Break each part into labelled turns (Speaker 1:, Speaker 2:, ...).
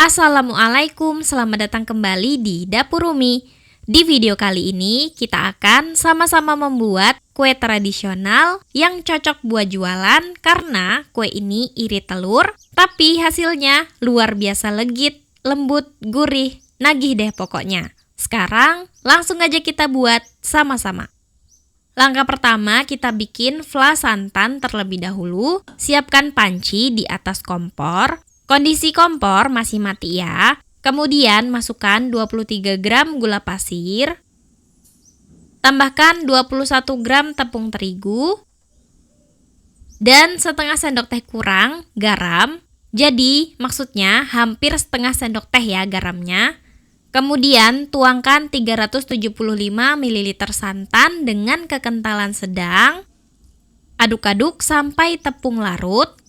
Speaker 1: Assalamualaikum, selamat datang kembali di Dapur Umi. Di video kali ini kita akan sama-sama membuat kue tradisional yang cocok buat jualan karena kue ini irit telur, tapi hasilnya luar biasa legit, lembut, gurih, nagih deh pokoknya. Sekarang langsung aja kita buat sama-sama. Langkah pertama, kita bikin fla santan terlebih dahulu. Siapkan panci di atas kompor. Kondisi kompor masih mati ya. Kemudian masukkan 23 gram gula pasir. Tambahkan 21 gram tepung terigu. Dan setengah sendok teh kurang garam. Jadi maksudnya hampir setengah sendok teh ya garamnya. Kemudian tuangkan 375 ml santan dengan kekentalan sedang. Aduk-aduk sampai tepung larut.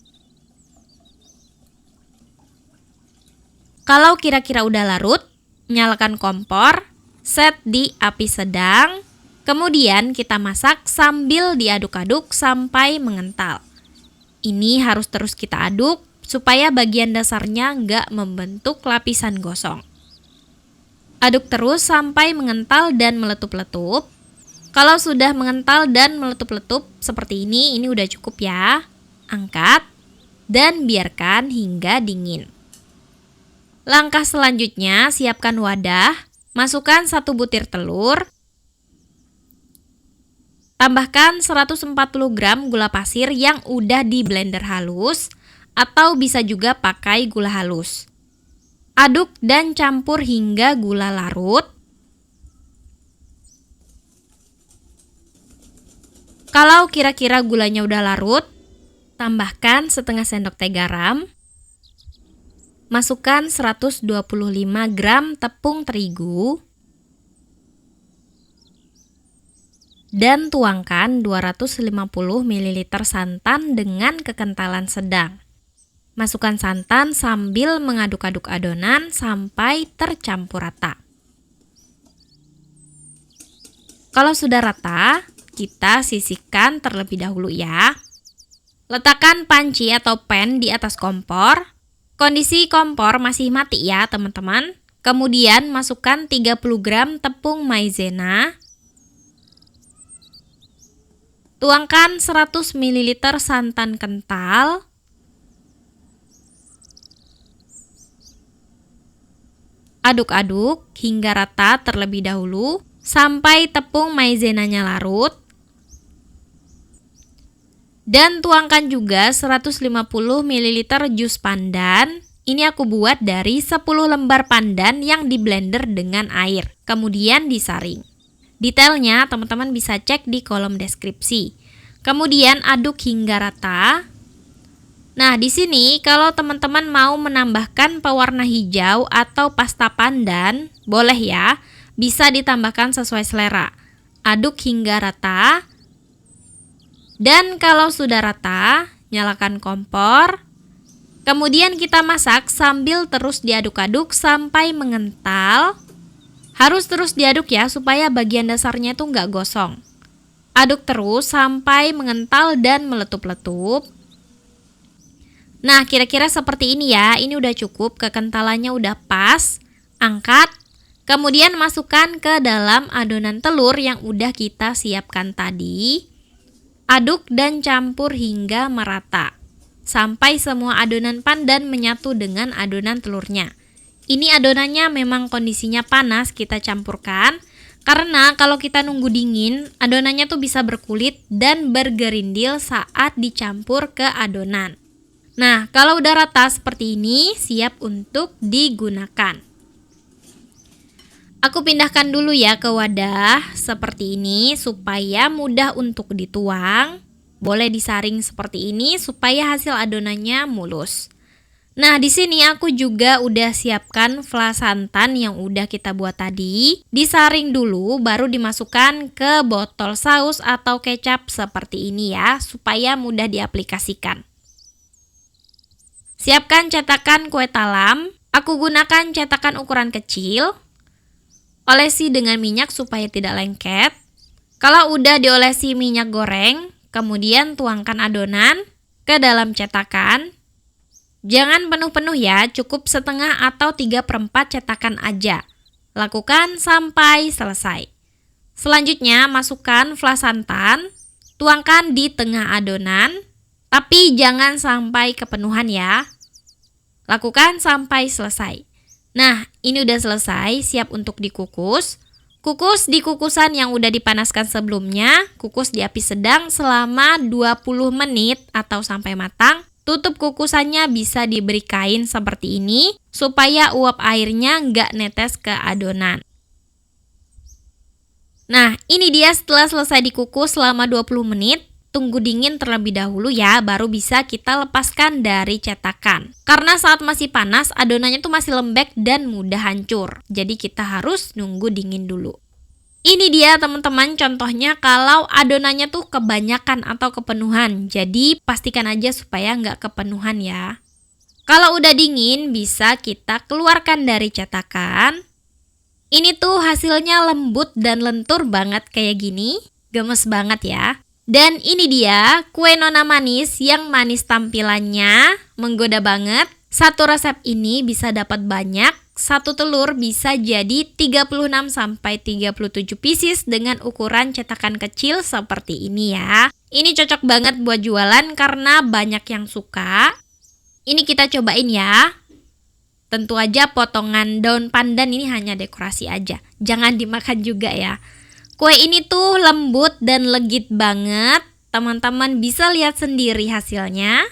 Speaker 1: Kalau kira-kira udah larut, nyalakan kompor, set di api sedang. Kemudian kita masak sambil diaduk-aduk sampai mengental. Ini harus terus kita aduk supaya bagian dasarnya nggak membentuk lapisan gosong. Aduk terus sampai mengental dan meletup-letup. Kalau sudah mengental dan meletup-letup seperti ini udah cukup ya. Angkat dan biarkan hingga dingin. Langkah selanjutnya, siapkan wadah, masukkan 1 butir telur. Tambahkan 140 gram gula pasir yang udah di blender halus atau bisa juga pakai gula halus. Aduk dan campur hingga gula larut. Kalau kira-kira gulanya udah larut, tambahkan setengah sendok teh garam. Masukkan 125 gram tepung terigu. Dan tuangkan 250 ml santan dengan kekentalan sedang. Masukkan santan sambil mengaduk-aduk adonan sampai tercampur rata. Kalau sudah rata, kita sisihkan terlebih dahulu ya. Letakkan panci atau pan di atas kompor. Kondisi kompor masih mati ya teman-teman. Kemudian masukkan 30 gram tepung maizena. Tuangkan 100 ml santan kental. Aduk-aduk hingga rata terlebih dahulu sampai tepung maizenanya larut. Dan tuangkan juga 150 ml jus pandan. Ini aku buat dari 10 lembar pandan yang di blender dengan air. Kemudian disaring. Detailnya teman-teman bisa cek di kolom deskripsi. Kemudian aduk hingga rata. Nah, di sini kalau teman-teman mau menambahkan pewarna hijau atau pasta pandan, boleh ya. Bisa ditambahkan sesuai selera. Aduk hingga rata. Dan kalau sudah rata, nyalakan kompor. Kemudian kita masak sambil terus diaduk-aduk sampai mengental. Harus terus diaduk ya supaya bagian dasarnya itu nggak gosong. Aduk terus sampai mengental dan meletup-letup. Nah, kira-kira seperti ini ya. Ini udah cukup, kekentalannya udah pas. Angkat, kemudian masukkan ke dalam adonan telur yang udah kita siapkan tadi. Aduk dan campur hingga merata. Sampai semua adonan pandan menyatu dengan adonan telurnya. Ini adonannya memang kondisinya panas kita campurkan. Karena kalau kita nunggu dingin, adonannya tuh bisa berkulit dan bergerindil saat dicampur ke adonan. Nah, kalau udah rata seperti ini, siap untuk digunakan. Aku pindahkan dulu ya ke wadah seperti ini supaya mudah untuk dituang. Boleh disaring seperti ini supaya hasil adonannya mulus. Nah, di sini aku juga udah siapkan fla santan yang udah kita buat tadi. Disaring dulu baru dimasukkan ke botol saus atau kecap seperti ini ya, supaya mudah diaplikasikan. Siapkan cetakan kue talam. Aku gunakan cetakan ukuran kecil. Olesi dengan minyak supaya tidak lengket. Kalau udah diolesi minyak goreng, kemudian tuangkan adonan ke dalam cetakan. Jangan penuh-penuh ya, cukup setengah atau 3/4 cetakan aja. Lakukan sampai selesai. Selanjutnya, masukkan flas santan, tuangkan di tengah adonan, tapi jangan sampai kepenuhan ya. Lakukan sampai selesai. Nah, ini udah selesai, siap untuk dikukus. Kukus di kukusan yang udah dipanaskan sebelumnya, kukus di api sedang selama 20 menit atau sampai matang. Tutup kukusannya bisa diberi kain seperti ini, supaya uap airnya nggak netes ke adonan. Nah, ini dia setelah selesai dikukus selama 20 menit. Tunggu dingin terlebih dahulu ya, baru bisa kita lepaskan dari cetakan. Karena saat masih panas, adonannya tuh masih lembek dan mudah hancur. Jadi kita harus nunggu dingin dulu. Ini dia teman-teman contohnya kalau adonannya tuh kebanyakan atau kepenuhan. Jadi pastikan aja supaya nggak kepenuhan ya. Kalau udah dingin, bisa kita keluarkan dari cetakan. Ini tuh hasilnya lembut dan lentur banget kayak gini. Gemes banget ya. Dan ini dia kue nona manis yang manis tampilannya, menggoda banget. Satu resep ini bisa dapat banyak. Satu telur bisa jadi 36-37 pieces dengan ukuran cetakan kecil seperti ini ya. Ini cocok banget buat jualan karena banyak yang suka. Ini kita cobain ya. Tentu aja potongan daun pandan ini hanya dekorasi aja. Jangan dimakan juga ya. Kue ini tuh lembut dan legit banget. Teman-teman bisa lihat sendiri hasilnya.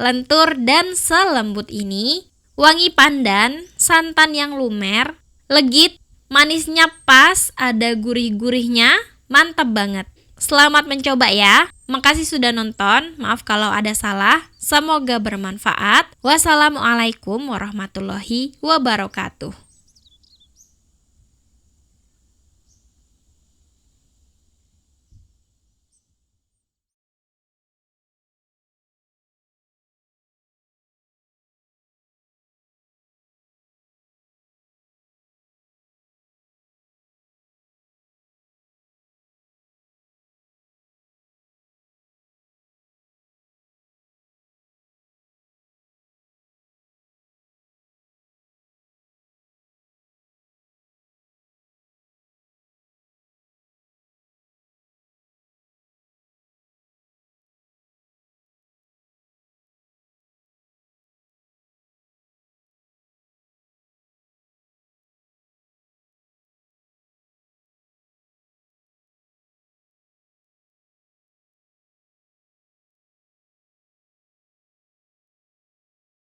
Speaker 1: Lentur dan selembut ini. Wangi pandan, santan yang lumer, legit, manisnya pas, ada gurih-gurihnya. Mantap banget. Selamat mencoba ya. Makasih sudah nonton. Maaf kalau ada salah. Semoga bermanfaat. Wassalamualaikum warahmatullahi wabarakatuh.